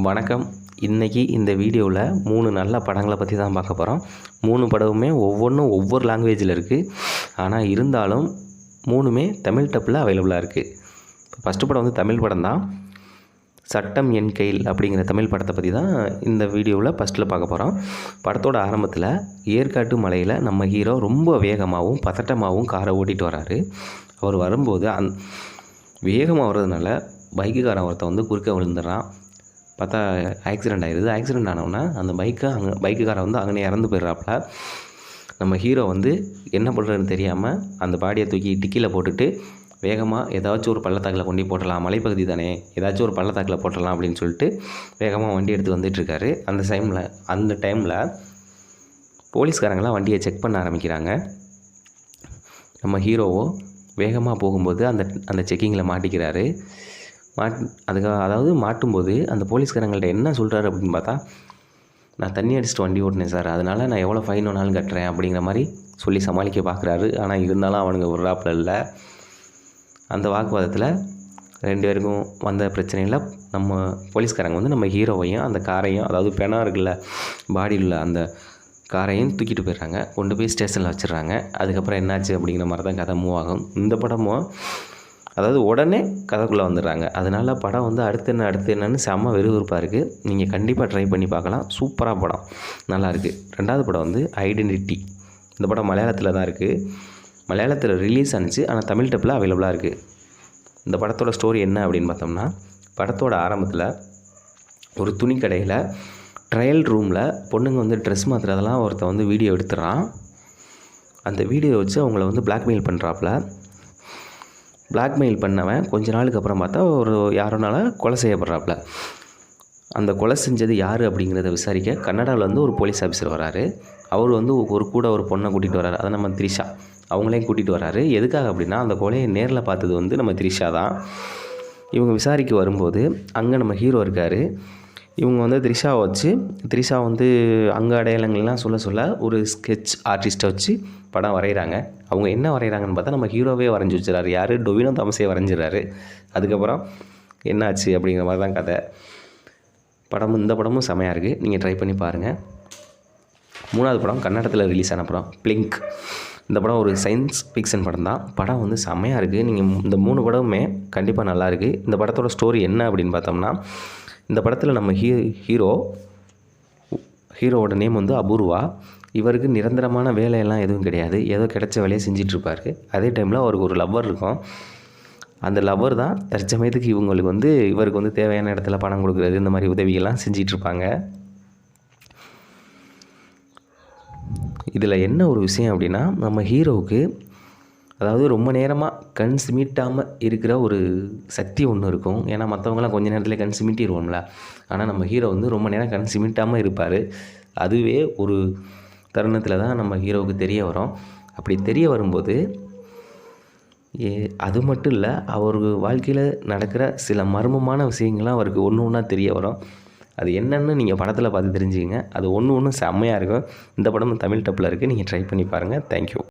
வணக்கம். இன்றைக்கி இந்த வீடியோவில் 3 நல்ல படங்களை பற்றி தான் பார்க்க போகிறோம். 3 படமுமே ஒவ்வொன்றும் ஒவ்வொரு லாங்குவேஜில் இருக்குது. ஆனால் இருந்தாலும் 3மே தமிழ் டப்பில் அவைலபிளாக இருக்குது. ஃபஸ்ட்டு படம் வந்து தமிழ் படம் தான். சட்டம் என் கையில் அப்படிங்கிற தமிழ் படத்தை பற்றி தான் இந்த வீடியோவில் ஃபஸ்ட்டில் பார்க்க போகிறோம். படத்தோட ஆரம்பத்தில் ஏற்காட்டு மலையில் நம்ம ஹீரோ ரொம்ப வேகமாகவும் பதட்டமாகவும் காரை ஓட்டிகிட்டு வராரு. அவர் வரும்போது வேகமாக வர்றதுனால பைக்குக்காரன் ஒருத்தன் வந்து குறுக்க விழுந்துடுறான். பார்த்தா ஆக்சிடெண்ட் ஆகிடுது. ஆக்சிடெண்ட் ஆனவுடனே அந்த பைக்குக்காரன் வந்து அங்கே இறந்து போயிடுறாப்புல. நம்ம ஹீரோ வந்து என்ன பண்ணுறதுன்னு தெரியாமல் அந்த பாடியை தூக்கி டிக்கியில் போட்டுட்டு வேகமாக ஏதாச்சும் ஒரு பள்ளத்தாக்கில் கொண்டு போட்டலாம், மலைப்பகுதி தானே, ஏதாச்சும் ஒரு பள்ளத்தாக்கில் போட்டலாம் அப்படின்னு சொல்லிட்டு வேகமாக வண்டி எடுத்து வந்துட்டுருக்காரு. அந்த டைமில் போலீஸ்காரங்களாம் வண்டியை செக் பண்ண ஆரம்பிக்கிறாங்க. நம்ம ஹீரோவோ வேகமாக போகும்போது அந்த செக்கிங்கில் மாட்டிக்கிறாரு. அதாவது மாட்டும்போது அந்த போலீஸ்காரங்கள்ட்ட என்ன சொல்கிறாரு அப்படின்னு பார்த்தா, நான் தண்ணி அடிச்சுட்டு வண்டி ஓட்டினேன் சார், அதனால் நான் எவ்வளோ ஃபைன் வேணாலும் கட்டுறேன் அப்படிங்கிற மாதிரி சொல்லி சமாளிக்க பார்க்குறாரு. ஆனால் இருந்தாலும் அவனுங்க விட்றாப்புல இல்லை. அந்த வாக்குவாதத்தில் 2 பேருக்கும் வந்த பிரச்சனையில் நம்ம போலீஸ்காரங்க வந்து நம்ம ஹீரோவையும் அந்த காரையும், அதாவது பெணம் இருக்குல்ல பாடியில் உள்ள அந்த காரையும் தூக்கிட்டு போயிடுறாங்க. கொண்டு போய் ஸ்டேஷனில் வச்சிடுறாங்க. அதுக்கப்புறம் என்னாச்சு அப்படிங்கிற மாதிரி தான் கதை மூவ் ஆகும். இந்த படமும் அதாவது உடனே கதைக்குள்ளே வந்துடுறாங்க. அதனால் படம் வந்து அடுத்து என்னன்னு செம்ம விறுவிறுப்பாக இருக்குது. நீங்கள் கண்டிப்பாக ட்ரை பண்ணி பார்க்கலாம். சூப்பராக படம், நல்லாயிருக்கு. 2வது படம் வந்து ஐடென்டிட்டி. இந்த படம் மலையாளத்தில் தான் இருக்குது. மலையாளத்தில் ரிலீஸ் ஆனிச்சு, ஆனால் தமிழ் டப்பில் அவைலபிளாக இருக்குது. இந்த படத்தோட ஸ்டோரி என்ன அப்படின்னு பார்த்தோம்னா, படத்தோட ஆரம்பத்தில் ஒரு துணி கடையில் ட்ரையல் ரூமில் பொண்ணுங்க வந்து ட்ரெஸ் மாற்றுறதெல்லாம் ஒருத்தன் வந்து வீடியோ எடுத்துடுறான். அந்த வீடியோ வச்சு அவங்கள வந்து பிளாக்மெயில் பண்ணுறாப்புல. பிளாக்மெயில் பண்ணவன் கொஞ்ச நாளுக்கு அப்புறம் பார்த்தா யாரோனால கொலை செய்யப்படுறாப்புல. அந்த கொலை செஞ்சது யார் அப்படிங்கிறத விசாரிக்க கன்னடாவில் வந்து ஒரு போலீஸ் ஆஃபீஸர் வராரு. அவர் வந்து ஒரு பொண்ணை கூட்டிகிட்டு வராரு. அதை நம்ம த்ரிஷா அவங்களையும் கூட்டிகிட்டு வராரு. எதுக்காக அப்படின்னா, அந்த கொலையை நேரில் பார்த்தது வந்து நம்ம த்ரிஷா தான். இவங்க விசாரிக்க வரும்போது அங்கே நம்ம ஹீரோ இருக்கார். இவங்க வந்து த்ரிஷா வந்து அங்கே அடையாளங்கள்லாம் சொல்ல ஒரு ஸ்கெட்ச் ஆர்டிஸ்ட்டை வச்சு படம் வரைகிறாங்க. அவங்க என்ன வரைகிறாங்கன்னு பார்த்தா, நம்ம ஹீரோவே வரைஞ்சி வச்சுறாரு. யார்? டொவினோ தாமஸே வரைஞ்சிடறாரு. அதுக்கப்புறம் என்னாச்சு அப்படிங்கிற மாதிரி தான் கதை. இந்த படமும் செமையாக இருக்குது. நீங்கள் ட்ரை பண்ணி பாருங்கள். 3வது படம் கன்னடத்தில் ரிலீஸ் ஆன படம் பிளிங்க். இந்த படம் ஒரு சயின்ஸ் ஃபிக்ஷன் படம் தான். படம் வந்து செமையாக இருக்குது. நீங்கள் இந்த 3 படமுமே கண்டிப்பாக நல்லாயிருக்கு. இந்த படத்தோட ஸ்டோரி என்ன அப்படின்னு பார்த்தோம்னா, இந்த படத்தில் நம்ம ஹீரோவோட நேம் வந்து அபூர்வா. இவருக்கு நிரந்தரமான வேலையெல்லாம் எதுவும் கிடையாது. ஏதோ கிடைச்ச வேலையை செஞ்சிட்ருப்பார். அதே டைமில் அவருக்கு ஒரு லவ்வர் இருக்கும். அந்த லவ்வர் தான் தற்சமயத்துக்கு இவருக்கு வந்து தேவையான இடத்துல பணம் கொடுக்குறது, இந்த மாதிரி உதவிகள்லாம் செஞ்சிட்ருப்பாங்க. இதில் என்ன ஒரு விஷயம் அப்படின்னா, நம்ம ஹீரோவுக்கு அதாவது ரொம்ப நேரமாக கண் சிமிட்டாமல் இருக்கிற ஒரு சக்தி ஒன்று இருக்கும். ஏன்னா மற்றவங்களாம் கொஞ்சம் நேரத்தில் கண் சிமிட்டிடுவோம்ல. ஆனால் நம்ம ஹீரோ வந்து ரொம்ப நேரம் கண் சிமிட்டாமல் இருப்பார். அதுவே ஒரு தருணத்தில் தான் நம்ம ஹீரோவுக்கு தெரிய வரும். அப்படி தெரிய வரும்போது அது மட்டும் இல்லை, அவர் வாழ்க்கையில் நடக்கிற சில மர்மமான விஷயங்கள்லாம் அவருக்கு ஒன்றா தெரிய வரும். அது என்னென்னு நீங்கள் படத்தில் பார்த்து தெரிஞ்சுக்கங்க. அது ஒன்று செம்மையாக இருக்கும். இந்த படமும் தமிழ் டப்பில் இருக்குது. நீங்கள் ட்ரை பண்ணி பாருங்கள். தேங்க்யூ.